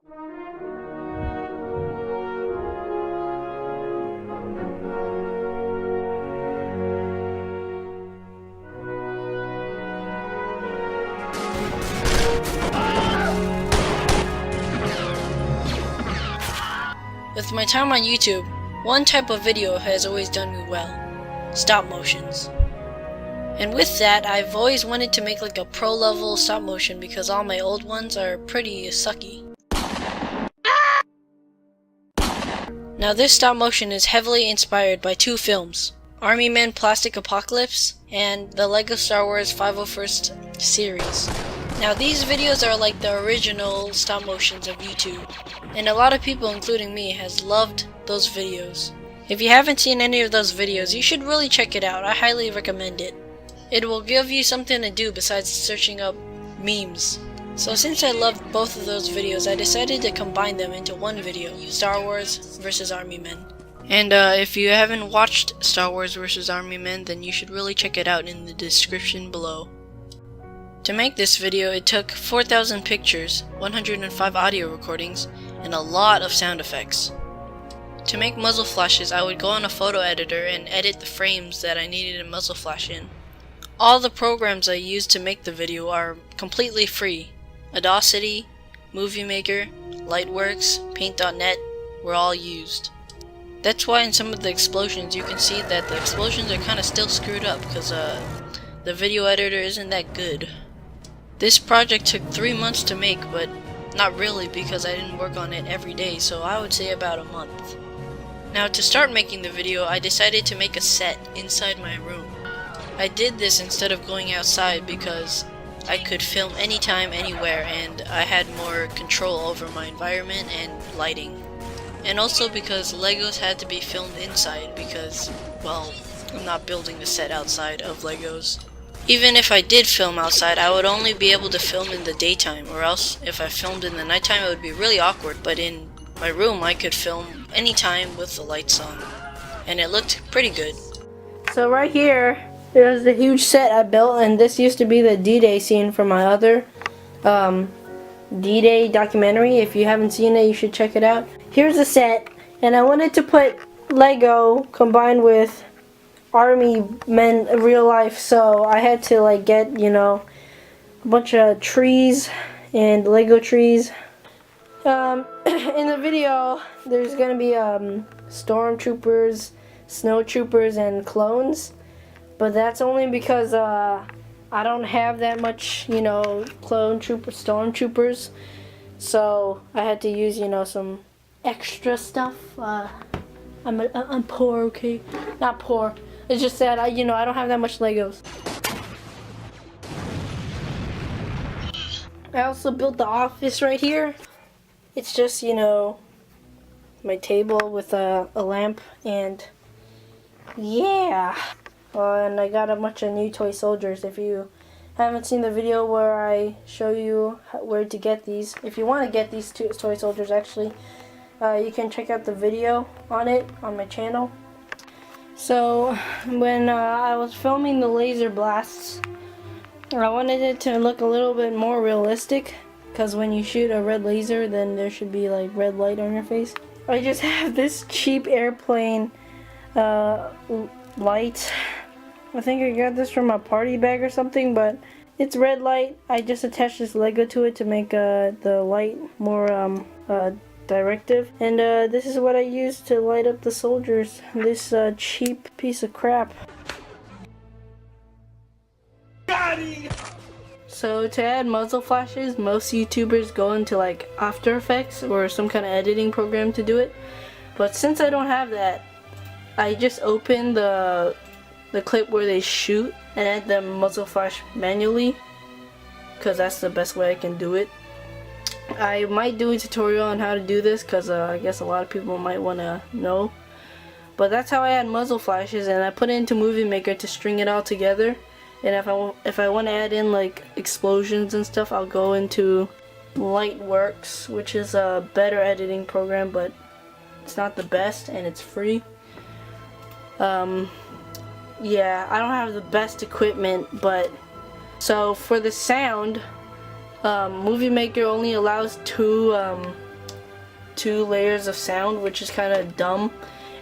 With my time on YouTube, one type of video has always done me well: stop motions. And with that, I've always wanted to make like a pro level stop motion because all my old ones are pretty sucky. Now this stop motion is heavily inspired by two films: Army Men Plastic Apocalypse and the LEGO Star Wars 501st series. Now these videos are like the original stop motions of YouTube, and a lot of people, including me, has loved those videos. If you haven't seen any of those videos, you should really check it out. I highly recommend it. It will give you something to do besides searching up memes. So since I loved both of those videos, I decided to combine them into one video: Star Wars vs. Army Men. And if you haven't watched Star Wars vs. Army Men, then you should really check it out in the description below. To make this video, it took 4,000 pictures, 105 audio recordings, and a lot of sound effects. To make muzzle flashes, I would go on a photo editor and edit the frames that I needed a muzzle flash in. All the programs I used to make the video are completely free. Audacity, Movie Maker, Lightworks, Paint.net were all used. That's why in some of the explosions you can see that the explosions are kinda still screwed up because the video editor isn't that good. This project took 3 months to make, but not really because I didn't work on it every day, so I would say about a month. Now to start making the video, I decided to make a set inside my room. I did this instead of going outside because I could film anytime, anywhere, and I had more control over my environment and lighting. And also because Legos had to be filmed inside because, well, I'm not building a set outside of Legos. Even if I did film outside, I would only be able to film in the daytime, or else if I filmed in the nighttime it would be really awkward, but in my room I could film anytime with the lights on, and it looked pretty good. So right here, there's the huge set I built, and this used to be the D-Day scene from my other D-Day documentary. If you haven't seen it, you should check it out. Here's the set, and I wanted to put Lego combined with Army Men real life, so I had to like get, you know, a bunch of trees and Lego trees. In the video there's gonna be stormtroopers, snowtroopers, and clones, but that's only because I don't have that much, you know, stormtroopers, so I had to use, you know, some extra stuff. I'm poor, okay? Not poor. It's just that I don't have that much Legos. I also built the office right here. It's just, you know, my table with a lamp, and yeah. And I got a bunch of new toy soldiers. If you haven't seen the video where I show you where to get these, if you want to get these two toy soldiers, actually, you can check out the video on it on my channel. So when I was filming the laser blasts, I wanted it to look a little bit more realistic, because when you shoot a red laser, then there should be like red light on your face. I just have this cheap airplane light. I think I got this from a party bag or something, but it's red light. I just attached this Lego to it to make the light more directive, and this is what I used to light up the soldiers. This cheap piece of crap. So to add muzzle flashes, most YouTubers go into like After Effects or some kind of editing program to do it, but since I don't have that, I just open the clip where they shoot and add the muzzle flash manually, because that's the best way I can do it. I might do a tutorial on how to do this because I guess a lot of people might want to know. But that's how I add muzzle flashes, and I put it into Movie Maker to string it all together. And if I want to add in like explosions and stuff, I'll go into Lightworks, which is a better editing program, but it's not the best and it's free. Yeah, I don't have the best equipment, but so for the sound, Movie Maker only allows two 2 layers of sound, which is kind of dumb.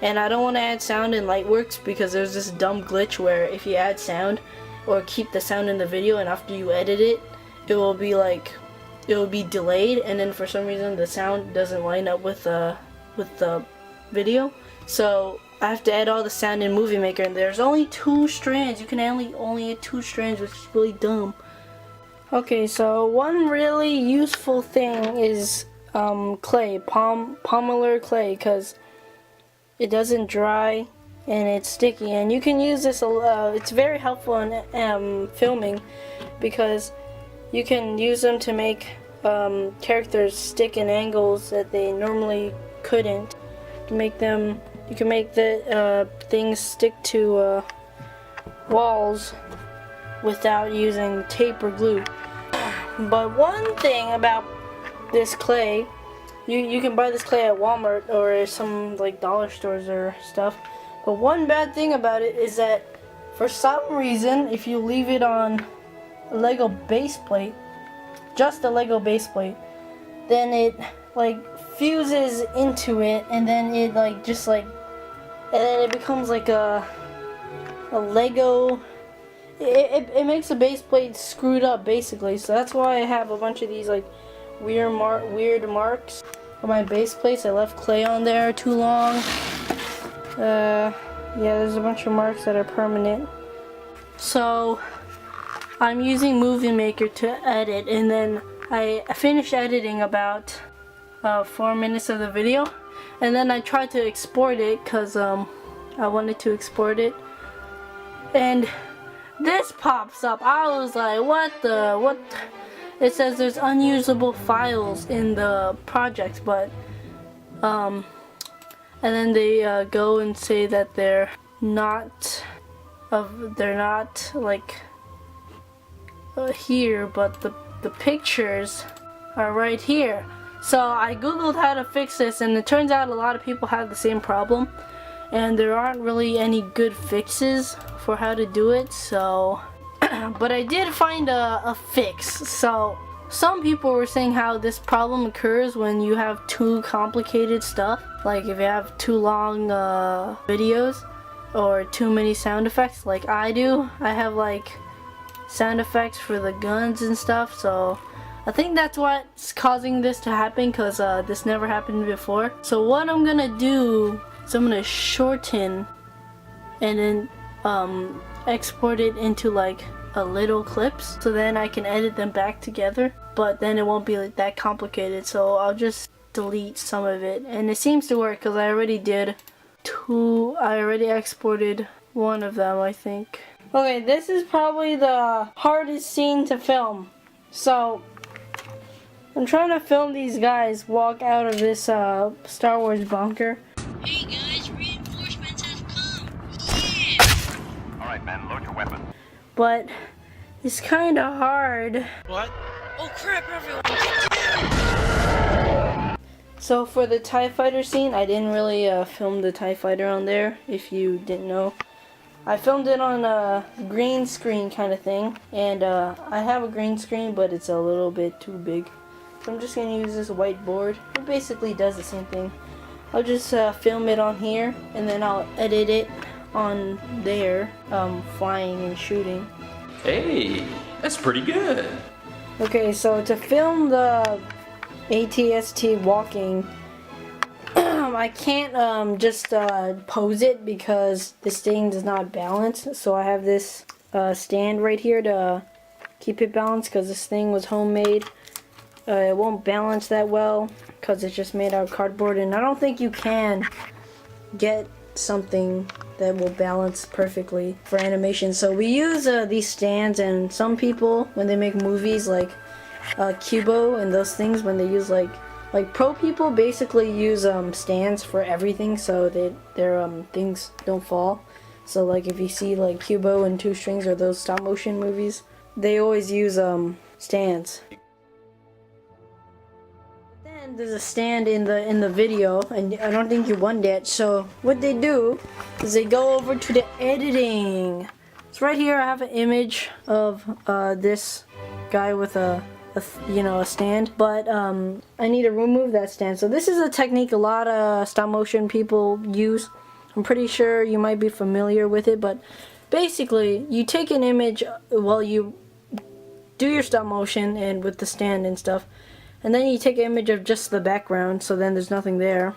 And I don't want to add sound in Lightworks because there's this dumb glitch where if you add sound or keep the sound in the video and after you edit it, it will be delayed, and then for some reason the sound doesn't line up with the video. So I have to add all the sound in Movie Maker, and there's only 2 strands. You can only add 2 strands, which is really dumb. Okay, so one really useful thing is clay, polymer clay, because it doesn't dry and it's sticky, and you can use this. It's very helpful in filming because you can use them to make characters stick in angles that they normally couldn't. You can make the things stick to walls without using tape or glue. But one thing about this clay, you can buy this clay at Walmart or some like dollar stores or stuff. But one bad thing about it is that for some reason, if you leave it on a Lego base plate, just a Lego base plate, then it like fuses into it, and then it and then it becomes like a Lego. It makes the base plate screwed up basically. So that's why I have a bunch of these like weird marks on my base plates. I left clay on there too long. Yeah, there's a bunch of marks that are permanent. So I'm using Movie Maker to edit, and then I finished editing about 4 minutes of the video, and then I tried to export it because I wanted to export it, and this pops up. I was like, what? It says there's unusable files in the project, but and then they go and say that they're not like here, but the pictures are right here. So I googled how to fix this, and it turns out a lot of people have the same problem, and there aren't really any good fixes for how to do it. So but I did find a fix. So some people were saying how this problem occurs when you have too complicated stuff, like if you have too long videos or too many sound effects like I do. I have like sound effects for the guns and stuff, so I think that's what's causing this to happen, because this never happened before. So what I'm gonna do is I'm gonna shorten and then export it into like a little clips, so then I can edit them back together, but then it won't be like that complicated. So I'll just delete some of it, and it seems to work because I already exported one of them, I think. Okay, this is probably the hardest scene to film. So I'm trying to film these guys walk out of this Star Wars bunker. Hey guys, reinforcements have come. Yeah! Alright, men, load your weapons. But it's kind of hard. What? Oh crap, everyone, get down! So for the TIE Fighter scene, I didn't really film the TIE Fighter on there, if you didn't know. I filmed it on a green screen kind of thing, and I have a green screen, but it's a little bit too big. So I'm just going to use this whiteboard. It basically does the same thing. I'll just film it on here, and then I'll edit it on there, flying and shooting. Hey, that's pretty good. Okay, so to film the ATST walking, I can't just pose it because this thing does not balance. So I have this stand right here to keep it balanced, because this thing was homemade. It won't balance that well because it's just made out of cardboard, and I don't think you can get something that will balance perfectly for animation. So we use these stands, and some people, when they make movies like Cubo and those things, when they use like pro people basically use stands for everything, so that their things don't fall. So like if you see like Cubo and Two Strings or those stop motion movies, they always use stands. Then there's a stand in the video, and I don't think you want that. So what they do is they go over to the editing. So right here I have an image of this guy with a a stand, but I need to remove that stand. So this is a technique a lot of stop motion people use. I'm pretty sure you might be familiar with it, but basically you take an image while you do your stop motion and with the stand and stuff, and then you take an image of just the background, so then there's nothing there.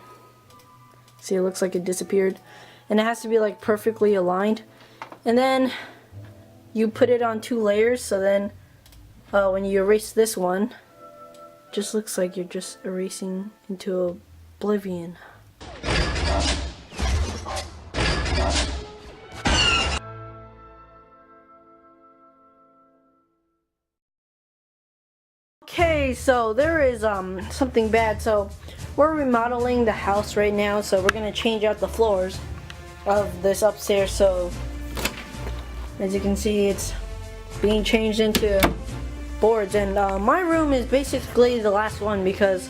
See, it looks like it disappeared, and it has to be like perfectly aligned, and then you put it on 2 layers, so then when you erase this one, it just looks like you're just erasing into oblivion. Okay, so there is something bad. So we're remodeling the house right now, so we're gonna change out the floors of this upstairs. So as you can see, it's being changed into boards, and my room is basically the last one because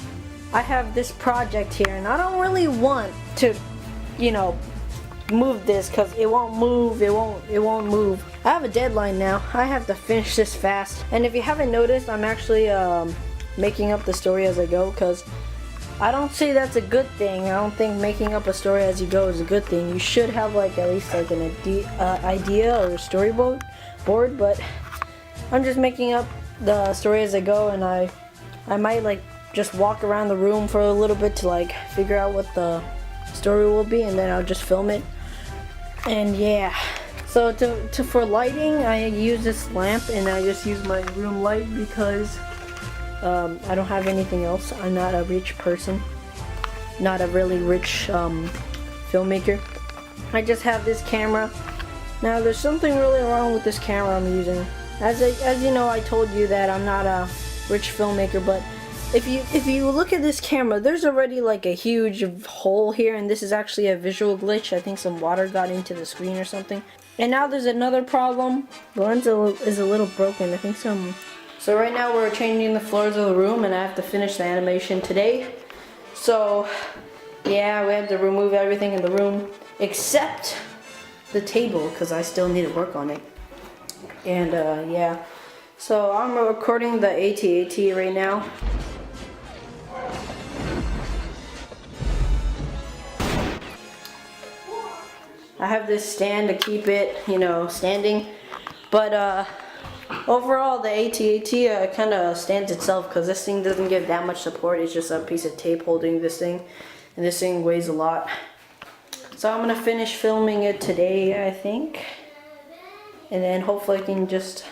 I have this project here, and I don't really want to, move this because it won't move. It won't move. I have a deadline now. I have to finish this fast. And if you haven't noticed, I'm actually making up the story as I go, because I don't say that's a good thing. I don't think making up a story as you go is a good thing. You should have at least an idea or a storyboard, but I'm just making up the story as I go, and I might just walk around the room for a little bit to figure out what the story will be, and then I'll just film it. And yeah, so for lighting, I use this lamp, and I just use my room light because I don't have anything else. I'm not a rich person, not a really rich filmmaker. I just have this camera. Now there's something really wrong with this camera I'm using. As you know, I told you that I'm not a rich filmmaker, but if you look at this camera, there's already a huge hole here, and this is actually a visual glitch. I think some water got into the screen or something. And now there's another problem. The lens is a little broken. I think So right now we're changing the floors of the room, and I have to finish the animation today. So yeah, we have to remove everything in the room except the table, because I still need to work on it. And yeah, so I'm recording the AT-AT right now. I have this stand to keep it, standing, but overall the AT-AT kind of stands itself, because this thing doesn't give that much support. It's just a piece of tape holding this thing, and this thing weighs a lot. So I'm gonna finish filming it today, I think, and then hopefully I can just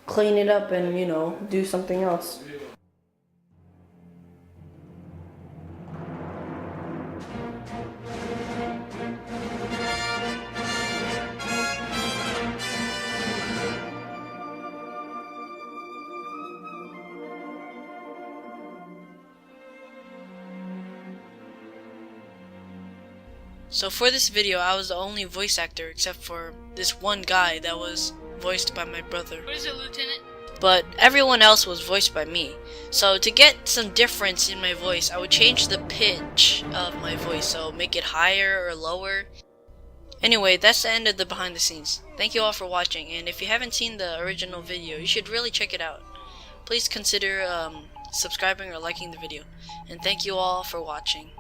clean it up and do something else. So for this video, I was the only voice actor except for this one guy that was voiced by my brother. What is it, Lieutenant? But everyone else was voiced by me. So to get some difference in my voice, I would change the pitch of my voice, so make it higher or lower. Anyway, that's the end of the behind the scenes. Thank you all for watching, and if you haven't seen the original video, you should really check it out. Please consider subscribing or liking the video. And thank you all for watching.